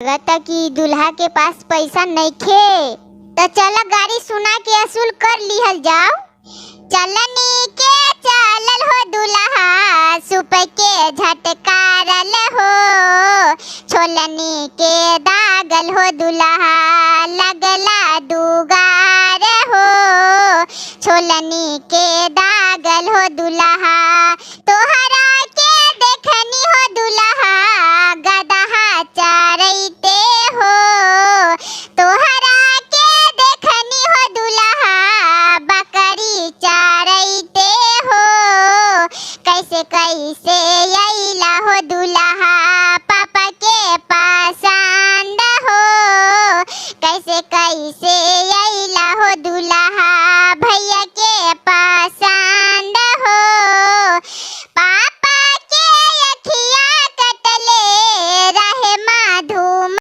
लगता कि दूल्हा के पास पैसा नइखे। तो चल गाड़ी सुना के असूल कर लिहल जाओ। चलनी के चलल हो दूल्हा, सुप के झटकारल हो। छोलनी के दागल हो दूल्हा, लगला दुगार हो। छोलनी के दागल हो दूल्हा, तोहरा के देखनी हो दूल्हा, गदहा चरैते हो। तोहरा के देखनी हो दूल्हा, बकरी चरैते हो। कैसे कैसे अइला हो दूल्हा, पापा के पसंद हो। कैसे कैसे